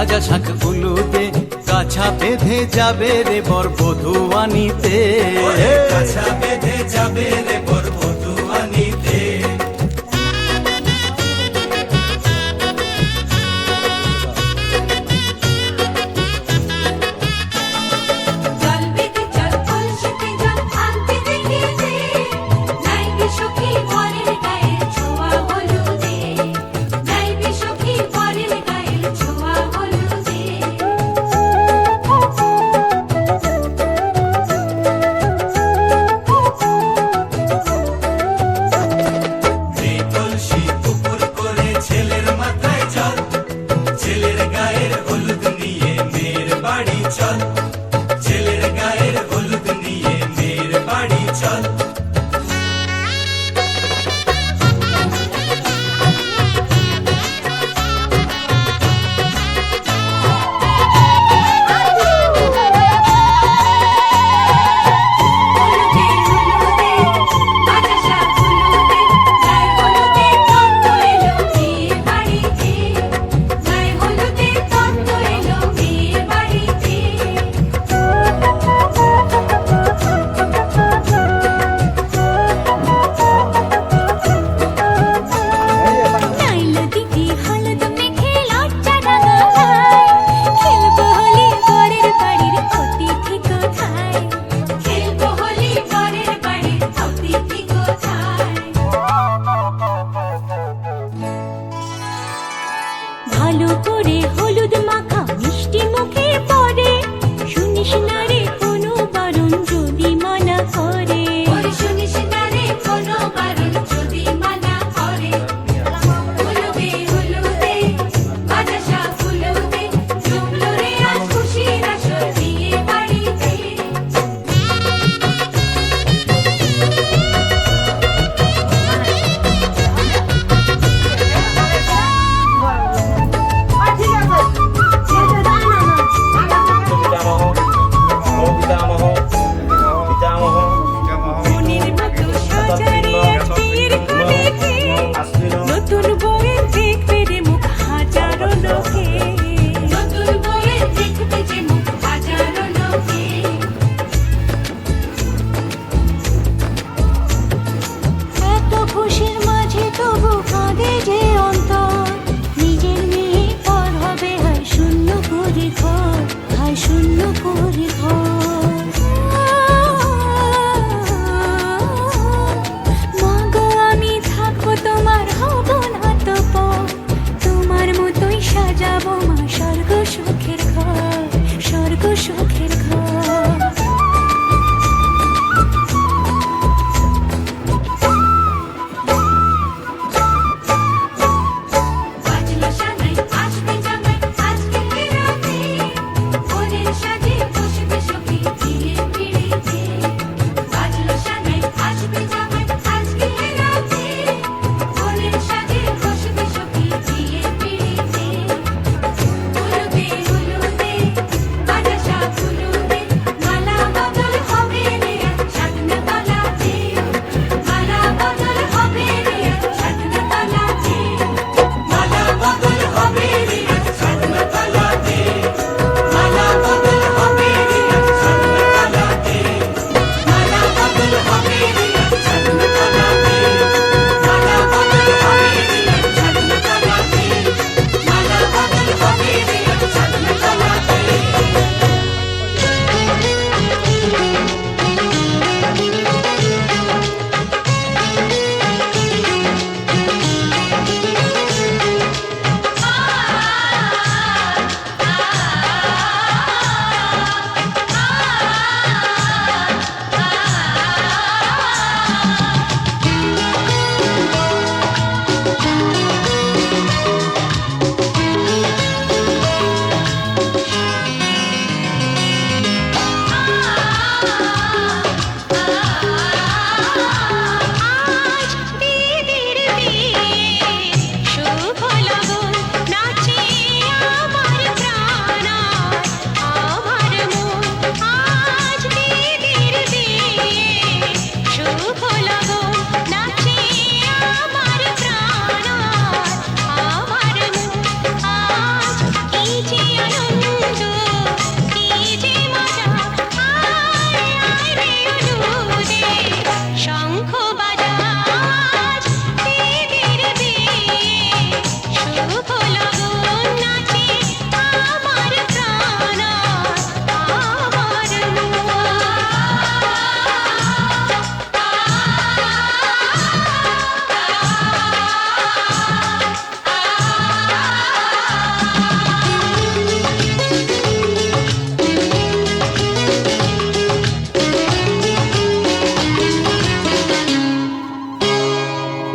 ভাজা শাক উলুদে কাছা বেঁধে যাবে রে বর বধূ আনিতে, কাছা বেঁধে যাবে রে বর বধূ আনিতে।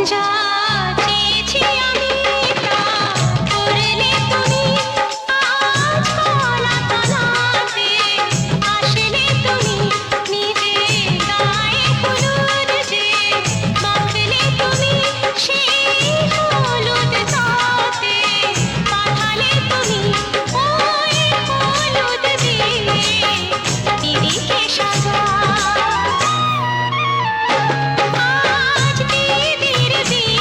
যা চেয়েছি আমি তা করলে তুমি আজ কলা তলাতে আসলে তুমি নিজে গায়ে হলুদ যে মাখলে তুমি সেই হলুদ তাতে পাঠালে তুমি ওই হলুদ দিয়ে দিদিকে সাজা আজ দিদির বিয়ে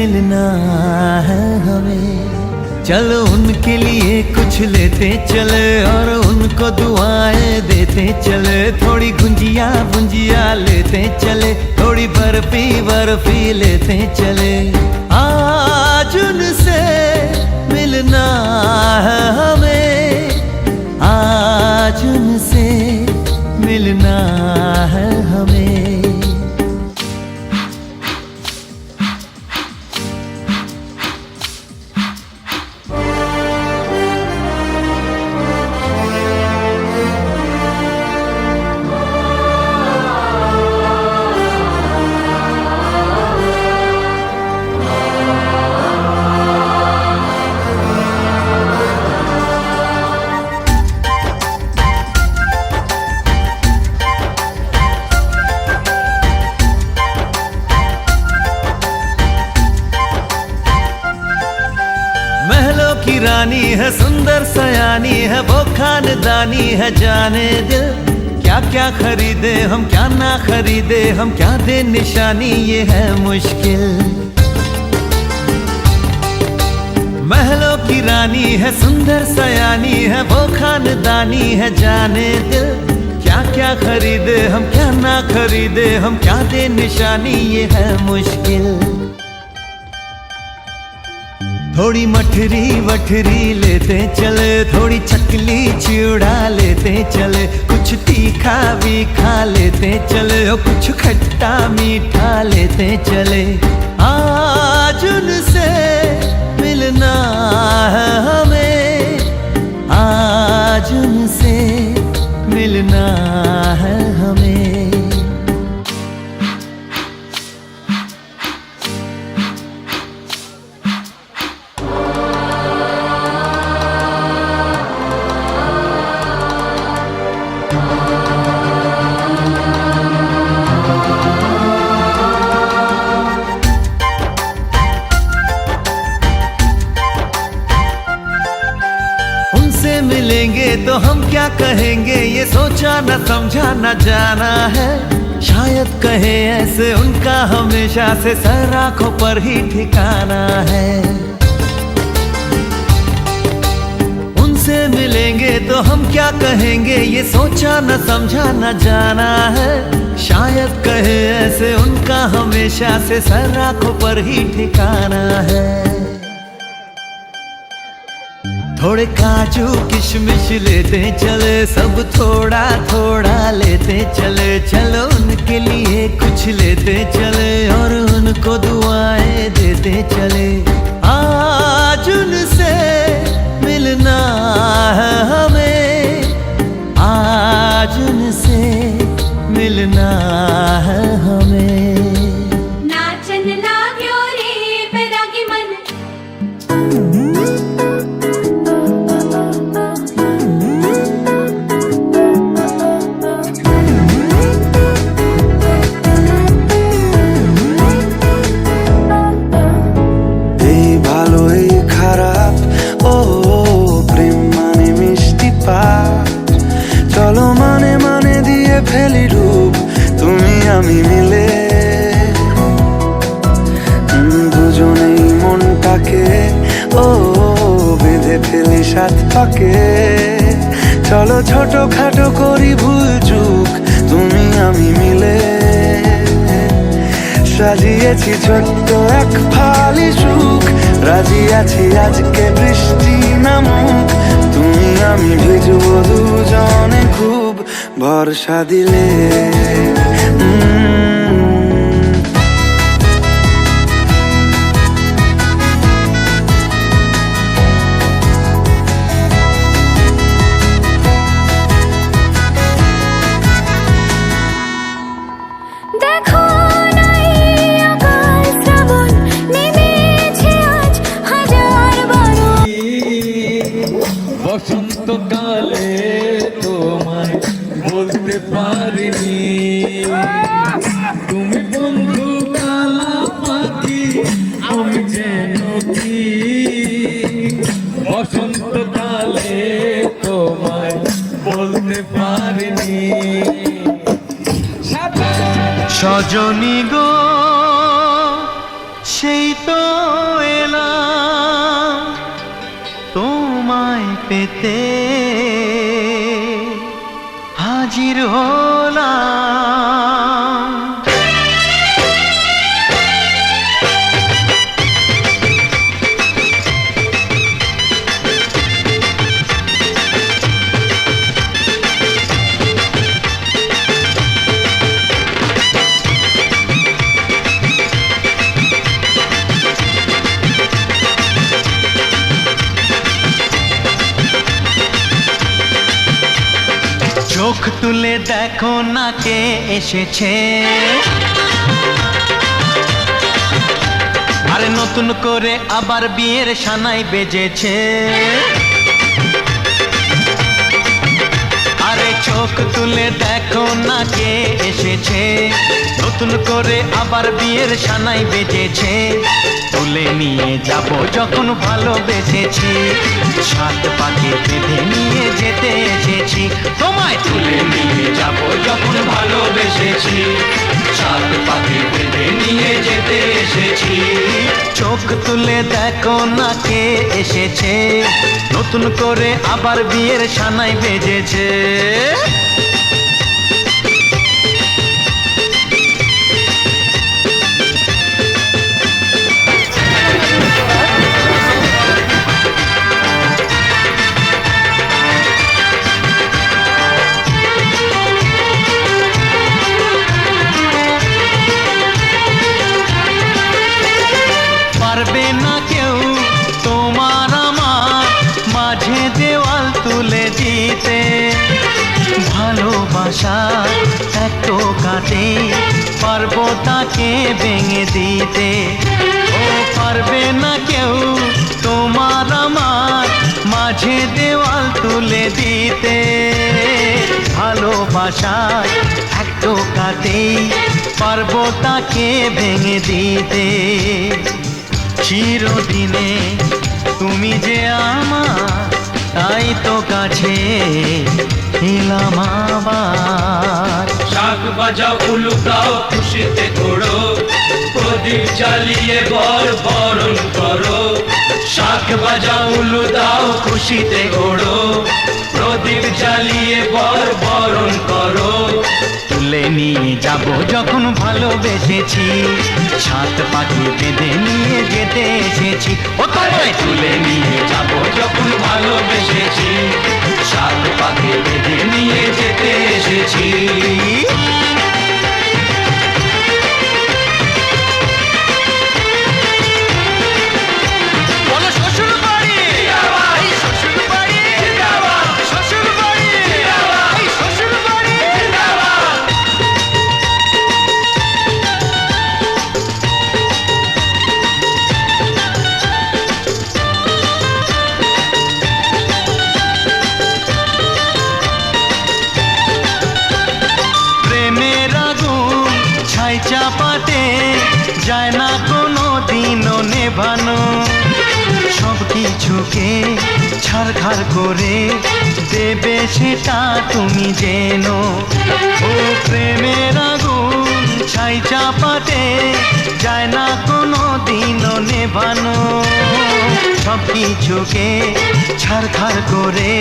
मिलना है हमें। चलो उनके लिए कुछ लेते चले और उनको दुआएं देते चले। थोड़ी गुंजिया गुंजिया लेते चले, थोड़ी बर्फी बर्फी लेते चले। आज उनसे मिलना है हमें, आज उनसे मिलना है हमें। महलों की रानी है, सुंदर सयानी है, वो खानदानी है जाने दिल। क्या क्या खरीदे हम, क्या ना खरीदे हम, क्या दे निशानी, ये है मुश्किल। महलों की रानी है, सुंदर सयानी है, वो खानदानी है जाने दिल। क्या क्या खरीदे हम, क्या ना खरीदे हम, क्या दे निशानी, ये है मुश्किल। थोड़ी मठरी वठरी लेते चले, थोड़ी चकली चिड़ा लेते चले। कुछ तीखा भी खा लेते चले और कुछ खट्टा मीठा लेते चले। आज उनसे मिलना है हमें, आज उनसे मिलना है हमें। उनसे मिलेंगे तो हम क्या कहेंगे, ये सोचा न समझा न जाना है। शायद कहे ऐसे उनका हमेशा से सर आंखों पर ही ठिकाना है। उनसे मिलेंगे तो हम क्या कहेंगे, ये सोचा न समझा न जाना है। शायद कहे ऐसे उनका हमेशा से सर आंखों पर ही ठिकाना है। थोड़े काजू किशमिश लेते चले, सब थोड़ा थोड़ा लेते चले। चलो उनके लिए कुछ लेते चले और उनको दुआएं देते चले। आज उनसे मिलना है हमें, आज उनसे मिलना है हमें। नाचन लाग्यो रे बैरागी मन, ফেলি রূপ তুমি আমি মিলে, দুজনেই মনটাকে বেঁধে ফেলি সাত পাকে। চলো ছোট খাটো করি ভুল চুক তুমি আমি মিলে। সাজিয়েছি ছোট্ট এক ফালি সুখ, রাজি আছি আজকে বৃষ্টি নামুক। তুমি আমি ভিজবো দুজনে খুব ভরসা দিলে। দেখো নাই আকাশ শ্রাবণ, নেমেছে আজ হাজার বারণ। বসন্তকালে তোমায় বলতে পারিনি, তুমি বন্ধু কালা পাখি আমি যেন কি। বসন্তকালে তোমায় বলতে পারিনি। সজনী গো কাছেই তো এলাম তোমায় পেতে, হাজির হলাম। চোখ তুলে দেখো না কে এসেছে, আরে নতুন করে আবার বিয়ের সানাই বেজেছে। আরে চোখ তুলে দেখো না কে এসেছে, নতুন করে আবার বিয়ের সানাই বেজেছে। তুলে নিয়ে যাব যখন ভালোবেসেছি, সাত পাকে বেঁধে নিয়ে যেতে এসেছি। তোমায় তুলে নিয়ে যাব যখন ভালোবেসেছি, সাত পাকে বেঁধে নিয়ে যেতে এসেছি। চোখ তুলে দেখো না কে এসেছে, নতুন করে আবার বিয়ের সানাই বেজেছে। পারবে না কেউ তোমার আমার মাঝে দেওয়াল তুলে দিতে, ভালোবাসা এত কাটে পারবো তাকে ভেঙে দিতে। ও পারবে না কেউ তোমার আমার মাঝে দেওয়াল তুলে দিতে, ভালোবাসা এত কাটে পারবো তাকে ভেঙে দিতে। চিরদিনে তুমি যে আমার, তাই তো কাছে এলাম আবার। শাক বাজাও উলুকাও খুশিতে ঘোড়ো, প্রদীপ জ্বালিয়ে বরণ করো। শাক বাজাও উলু দাও খুশিতে ঘোড়ো, প্রদীপ জ্বালিয়ে বরণ করো। তুলে নিয়ে যাব যখন ভালোবেসেছি, সাত পাখি বেঁধে নিয়ে যেতে এসেছি। ও তোমায় তুলে নিয়ে যাব যখন ভালোবেসেছি, সাত পাখি বেঁধে নিয়ে যেতে এসেছি। চাপাতে যায় না কোনো দিনও নেভানো, সব কিছুকে ছারখার করে দেবে সেটা তুমি জেনো। ও প্রেমের আগুন ছাই চাপাতে যায় না কোনো দিনও নেভানো, সব কিছুকে ছারখার করে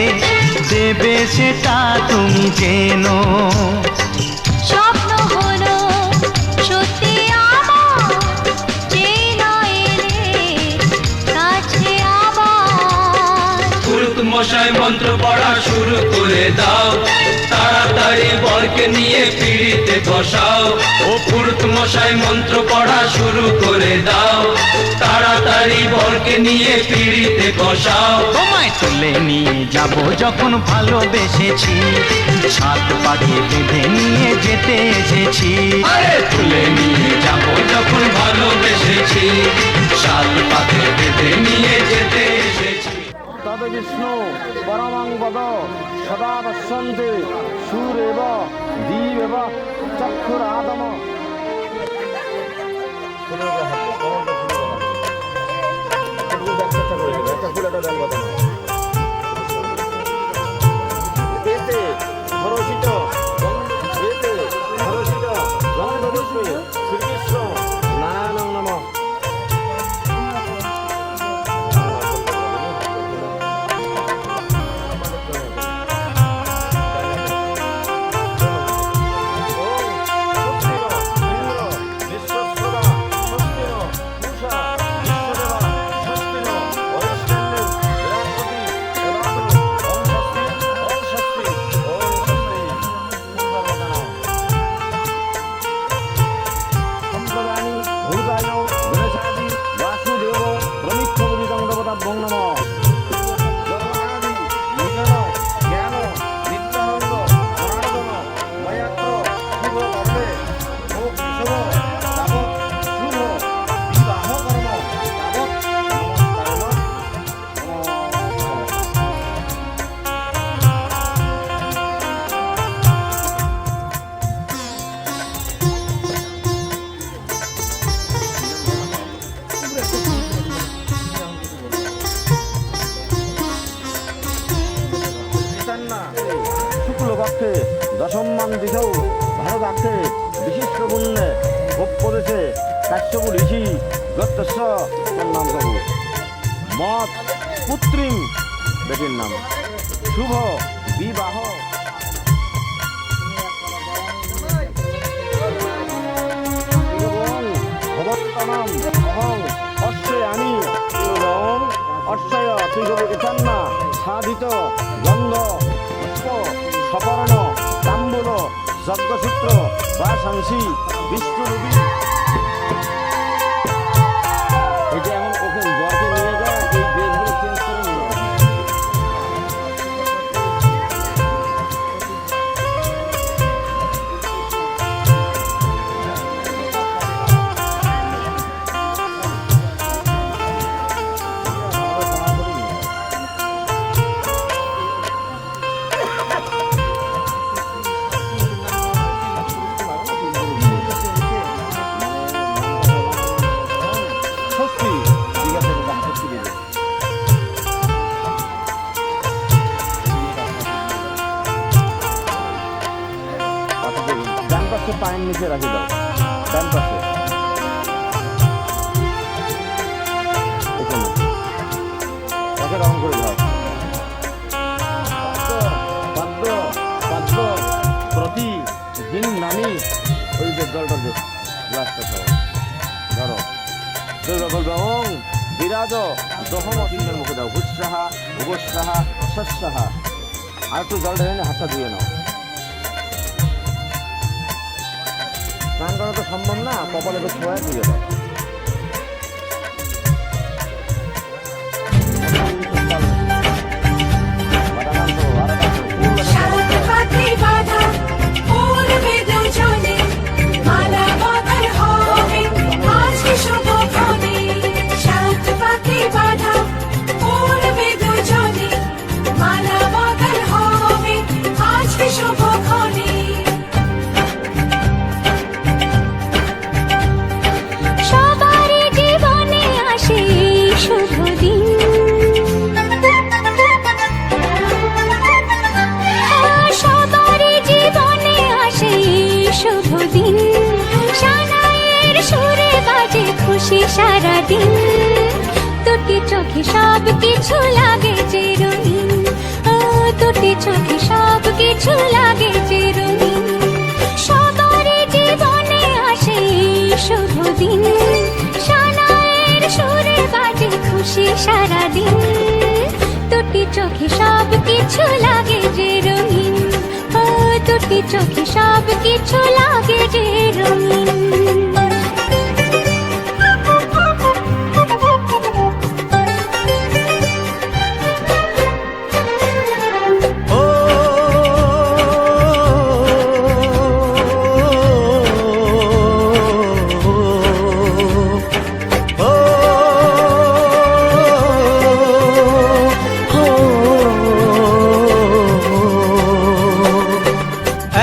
দেবে সেটা তুমি জেনো। স্বপ্ন হলো সত্যি আমার, যেই নয় এলে কাছে আবার। পুরুত মশাই মন্ত্র পড়া শুরু করে দাও, তাড়াতাড়ি বরকে নিয়ে পিড়িতে বসাও। ও পুরুত মশাই মন্ত্র পড়া শুরু করে দাও, তাড়াতাড়ি বরকে নিয়ে পিড়িতে বসাও। তোমায় তুলে নিয়ে যাব যখন ভালোবেসেছি, সাত পাখি বেঁধে নিয়ে যেতে এসেছি। আরে তুলে নিয়ে যাব যখন ভালোবেসেছি, সাত পাকে বেঁধে নিয়ে যেতে এসেছি। তদ বিষ্ণু পরমং বদ সদা পশ্যন্তে সুরেব দীবেব চক্ষুরাদম। এতে হরষিত এতে হরষিত জগদবিষ্ণু শ্রীকৃষ্ণ নারায়ণ নমঃ। লক্ষ্যে দশম্মান দিতেও ভারতাক্ষে বিশিষ্ট পুণ্যে উপদেশে কাশ্যপ ঋষি গত্যস্য তার নাম কবু মত পুত্রিম বেটির নাম শুভ বিবাহ ভবত্তনম অহং অশ্রয়ামি এবং অশ্রয় ত্রিগবনা সাধিত গন্ধ পুষ্প সপর্ণ তাম্বুল যজ্ঞসূত্র বা সাংসি বিষ্ণুরূপী এটা এখন ওকে বরকে নিয়ে যায় এই ড্রেসগুলো চেঞ্জ করে নিয়ে যায় ষষ্ঠী ঠিক আছে ষষ্ঠী দিয়ে ডান পাশে পায়ের নিচে রাখি দাও ডান পাশে এখানে তাকে রং করে দাও পাদ্য পাদ্য প্রতি দিন নামি ওই যে জলটা দে গ্লাসটা খাও ধরো বলবে ওং বিরাজ দহম অতিনের মুখে দাও হুৎসাহা ভুবস্বাহা সস্যাহা আর একটু জল ঢেলে হাতটা ধুয়ে নাও স্নান করা তো সম্ভব না কপালে তো ছোঁয়া দিয়ে দাও সবারই জীবনে আসে শুভ দিন সবারই জীবনে আসে শুভ দিন সানাইয়ের সুরে বাজে খুশি সারাদিন দুটি চোখে সব কিছু লাগে যে রঙিন দুটি চোখে সব কিছু লাগে যে রঙিন সবারই জীবনে আসে শুভ দিন সানাইয়ের সুরে বাজে খুশি সারাদিন দুটি চোখে সব কিছু লাগে যে রঙিন দুটি চোখে সব কিছু লাগে যে রঙিন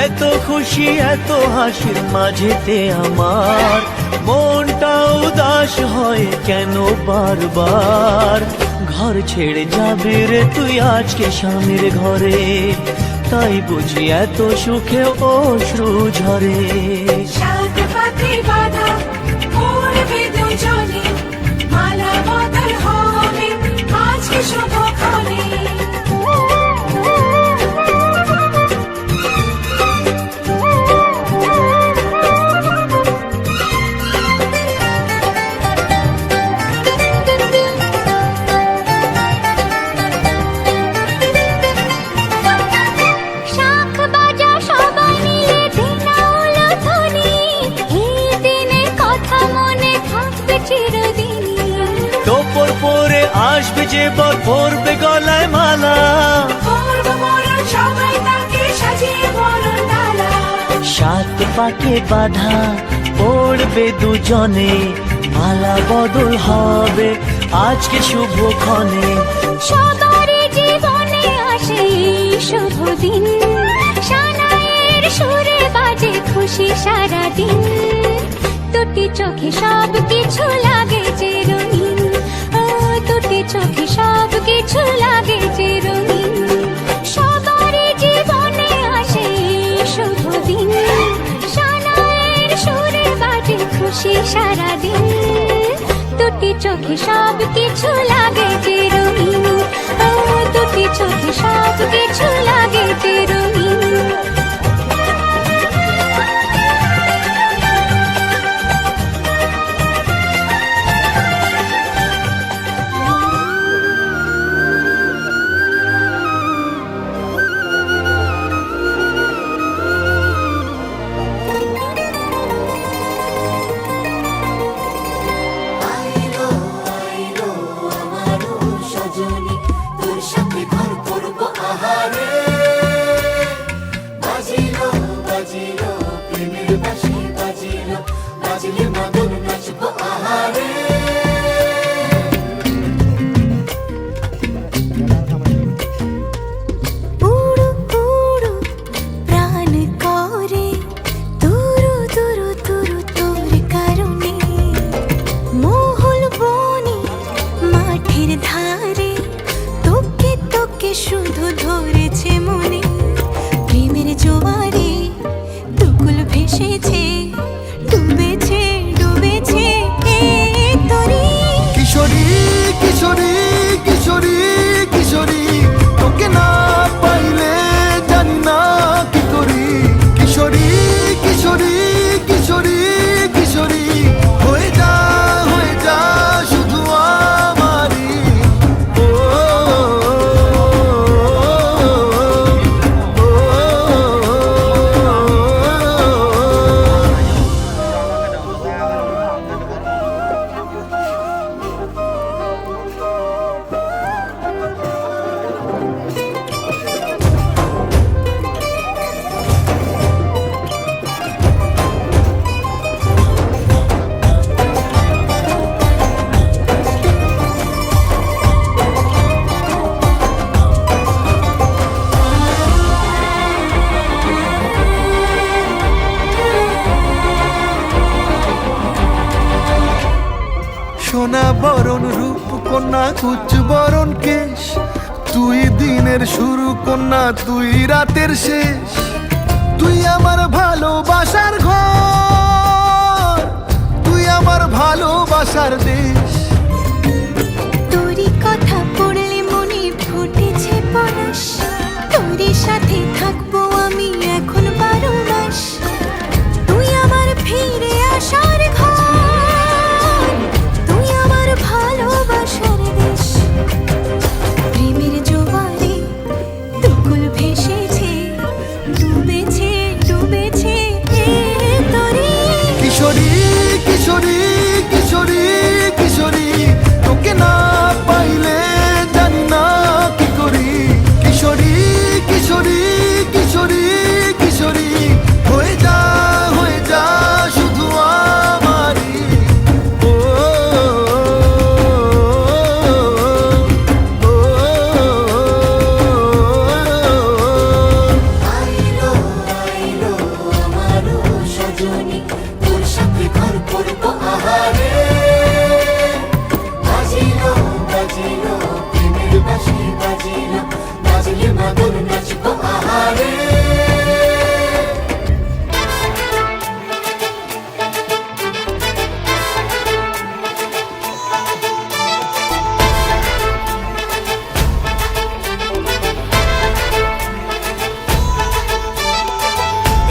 এত খুশি এত হাসির মাঝেতে আমার মনটা উদাস হয় কেন বারবার ঘর ছেড়ে যাবে রে তুই আজকে স্বামীর ঘরে তাই বুঝি এত সুখে অশ্রু ঝরে সাত পাতে বাঁধা পড়বে দুজনে মালা বদল হবে আজকে শুভক্ষণে শাঁখ বাজা সবাই মিলে দিনাউল ধ্বনি এই দিনের কথা মনে থাকবে চিরদিন টোপর পরে আসবে যে বর পরবে গলায় মালা করব মরণ সবাই তাকে সাজিয়ে বরণ ডালা সাত পাকে বাঁধা পড়বে দুজনে মালা বদল হবে আজকে শুভক্ষণে সবারই জীবনে আসে শুভ দিন সানাইয়ের সুরে বাজে খুশি সারাদিন দুটি চোখে সব কিছু লাগে যে রঙিন দুটি চোখে সব কিছু লাগে যে রঙিন সবারই জীবনে আসে খুশি সারাদিন দুটি চোখে সব কিছু লাগে যে রঙিন ও দুটি চোখে সব কিছু লাগে যে রঙিন শুধু ধরেছে মনে প্রেমের জোয়ারে দুকুল ভেসেছে ডুবেছে ডুবেছে তোরে কিশোরী কিশোরী কিশোরী কিশোরী তোকে না পাইলে জানি না কি করি কিশোরী কিশোরী কিশোরী কিশোরী হয়ে যা শুধু আমারই ও সোনা বরণ রূপ কন্যা কুচ বরণ কেশ তুই দিনের শুরু কন্যা তুই রাতের শেষ তুই আমার ভালোবাসার ঘর তুই আমার ভালোবাসার দেশ তোরই কথা পড়লে মনে ফুটেছে পরশ তোরই সাথে থাকবো আমি এখন 12 মাস তুই আমার ফিরে আসার ঘর তুই আমার ভালোবাসার দেশ প্রেমের জোয়ারে দুকুল ভেসেছে ডুবেছে ডুবেছে তোরে কিশোরী কিশোরী কিশোরী কিশোরী তোকে না পাইলে জানি না কি করি কিশোরী কিশোরী কিশোরী কিশোরী হয়ে যা শুধু আমারই ও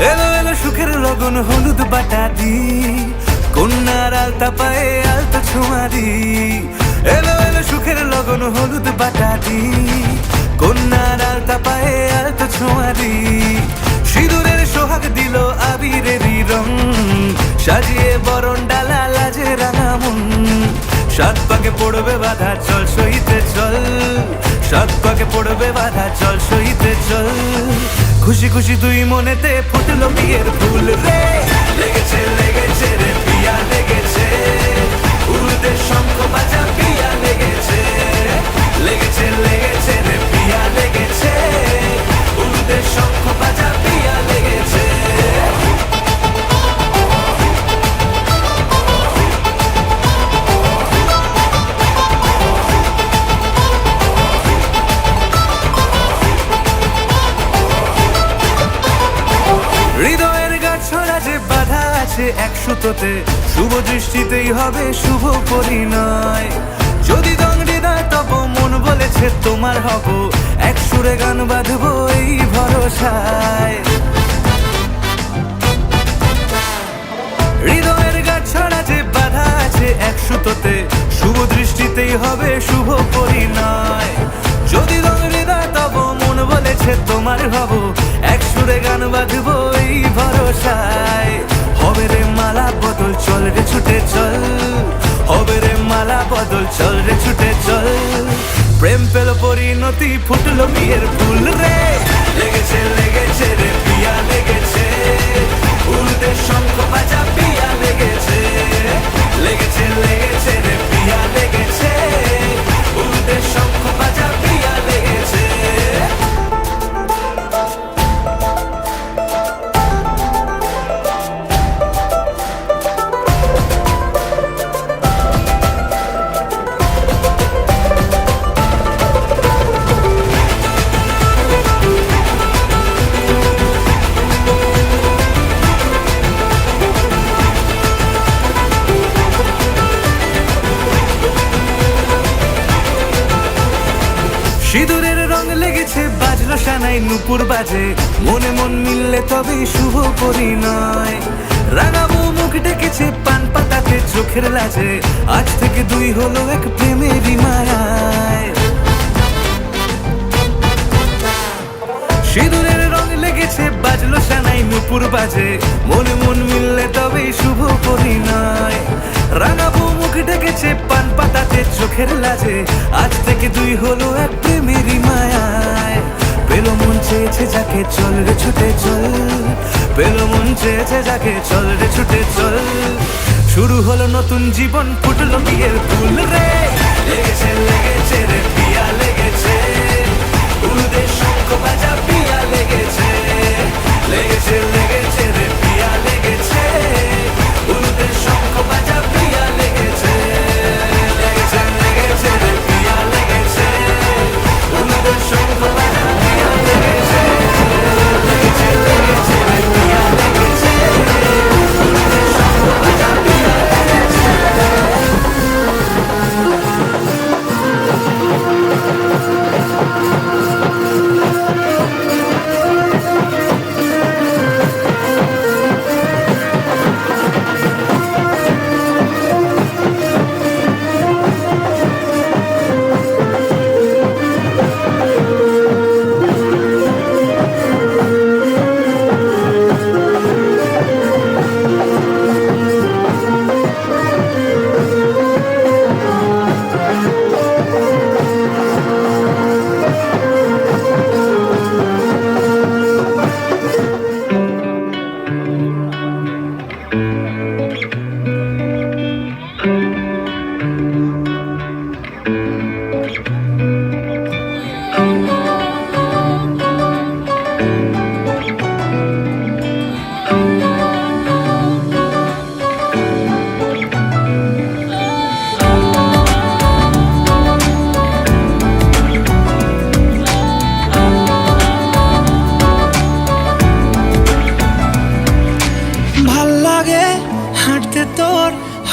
এলো এলো সুখের লগন হলুদ বাটা দি কন্যার আলতা পায়ে আলতা ছোঁয়া দি এলো এলো সুখের লগন হলুদ বাটা দি কন্যার আলতা পায়ে আলতা ছোঁয়া দি সিঁদুরের সোহাগ দিল আবিরেরই রং সাজিয়ে বরণ ডালা লাজে রাঙা মন সাত পাকে পড়বে বাধা চল সইতে চল সাত পাকে পড়বে বাধা চল সইতে চল খুশি খুশি দুই মনেতে ফুটলো বিয়ের ফুল রে লেগেছে লেগেছে রে পিয়া লেগেছে উড়তে শঙ্খ বাজা পিয়া লেগেছে লেগেছে লেগেছে রে পিয়া লেগেছে উড়তে শঙ্খ বাজা পিয়া লেগেছে হৃদয়ের গাছড়া যে বাধা আছে 100তে, শুভ দৃষ্টিতেই হবে শুভ পরিণয়। যদি দংড়ি দেয় তব মন বলেছে তোমার হব, এক সুরে গান বাঁধবো এই ভরসায়। হৃদয়ের গাছ ছড়া যে বাধা আছে 100তে, শুভ দৃষ্টিতেই হবে শুভ পরিণয়। যদি দংড়ি দেয় তব মন বলেছে তোমার হব, এক সুরে গান বাঁধবো এই ভরসায়। হবে রে মালা বদল, চল রে ছুটে চল, হবে রে মালা বদল, চল রে ছুটে চল। প্রেম পেল পরিণতি, ফুটলো বিয়ের ফুল রে, লেগেছে লেগেছে রে পিয়া লেগেছে, উলুদের শঙ্খ বাজা পিয়া লেগেছে, লেগেছে লেগেছে রে পিয়া লেগেছে, উলুদের শঙ্খ বাজা পিয়া লেগেছে। সিঁদুরের রং লেগেছে, বাজলো সানাই নুপুর বাজে, মনে মন মিললে তবেই শুভ পরিণয়। রাঙাবো মুখ ডেকেছে পান পাতাতে চোখের লাজে, আজ থেকে দুই হলো এক প্রেমেরই মায়ায়। সিঁদুরের রং লেগেছে, বাজলো সানাই নুপুর বাজে, মনে মন মিললে তবেই শুভ পরিণয়। রাঙাবো মুখ ডেকেছে পান পাতাতে চোখের লাজে, আজ থেকে দুই হলো এক প্রেমেরই মায়ায়। পেলো মন চেয়েছে যাকে, চল রে ছুটে চল, পেলো মন চেয়েছে যাকে, চল রে ছুটে চল। শুরু হলো নতুন জীবন, ফুটলো বিয়ের ফুল রে, লেগেছে লেগেছে রে পিয়া লেগেছে, উলুদের শঙ্খ বাজা পিয়া লেগেছে, লেগেছে লেগেছে রে পিয়া লেগেছে, উলুদের শঙ্খ বাজা পিয়া লেগেছে, লেগেছে লেগেছে রে পিয়া লেগেছে, উলুদের শঙ্খ বাজা পিয়া লেগেছে, লেগেছে লেগেছে রে পিয়া লেগেছে, উলুদের শঙ্খ বাজা পিয়া লেগেছে।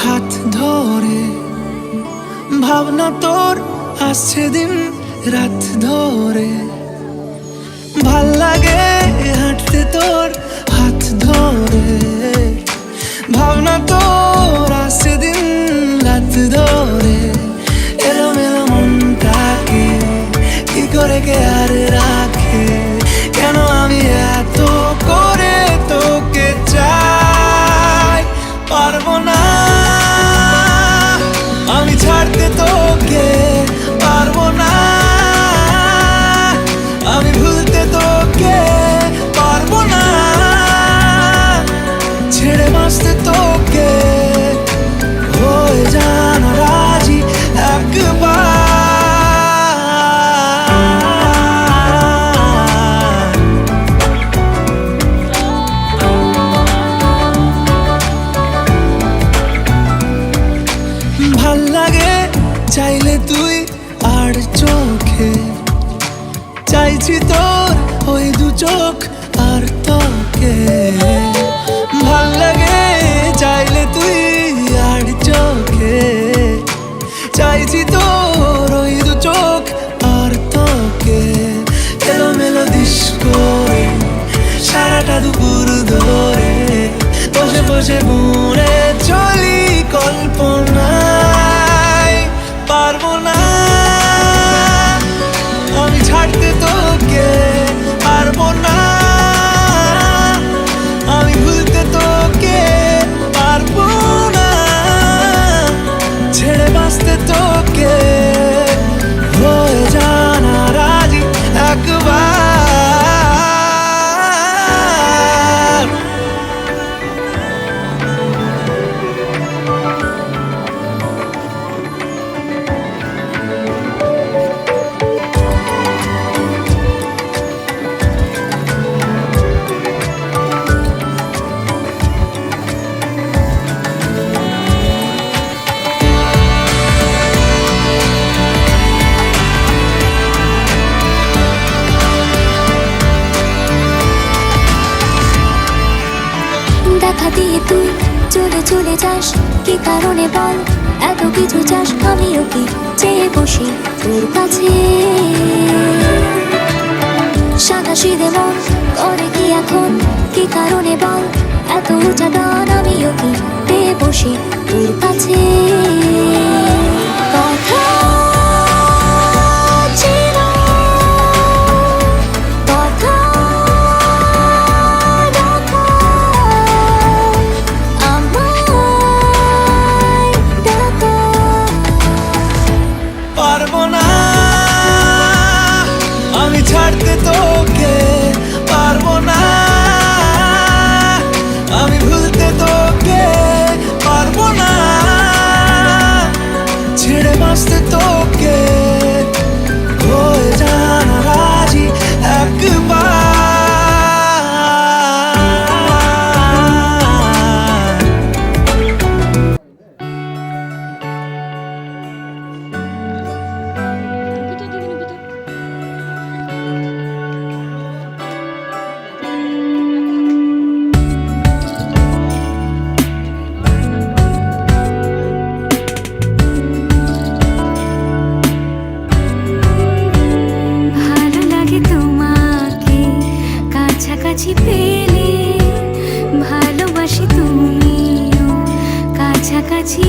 হাত ধরে, ভাবনা তোর আসছে দিন রাত ধরে। ভাল লাগে হাঁটতে তোর হাত ধরে, ভাবনা তোর আসছে দিন রাত ধরে। এলোমেলো মনটাকে কি করে কে আর রাখে, কেন আমি এত করে তোকে চাই। পারবো না আমি ছাড়তে তোকে, পারবো না আমি ভুলতে তোকে, পারবো না। দুপুর ধরে বসে বসে মরে চলি কল্পনায়। পারবো না আমি ছাড়তে তোকে, পারবো না আমি ভুলতে তোকে, পারবো না ছেড়ে বাঁচতে তোকে। হয়ে জানা রাজি একবার। দেখা দিয়ে তুই চলে চলে যাস, কি কারণে বল এত কিছু চাস? আমিও কি চেয়ে বসি তোর কাছে, সাদাসিধে মন করে কি এখন? কি কারণে বল এত উঁচা টান? আমিও কি পেয়ে বসি তোর কাছে। কথা ছিল, কথা রাখা, আমায় ডাকা। পারবো না আমি ছাড়তে তোকে, পারবো না আমি ভুলতে তোকে, পারবো না ছেড়ে বাঁচতে তোকে। হয়ে জানা রাজি একবার। ভালো লাগে তোমাকে কাছাকাছি পেলে, ভালোবাসি তুমিও কাছাকাছি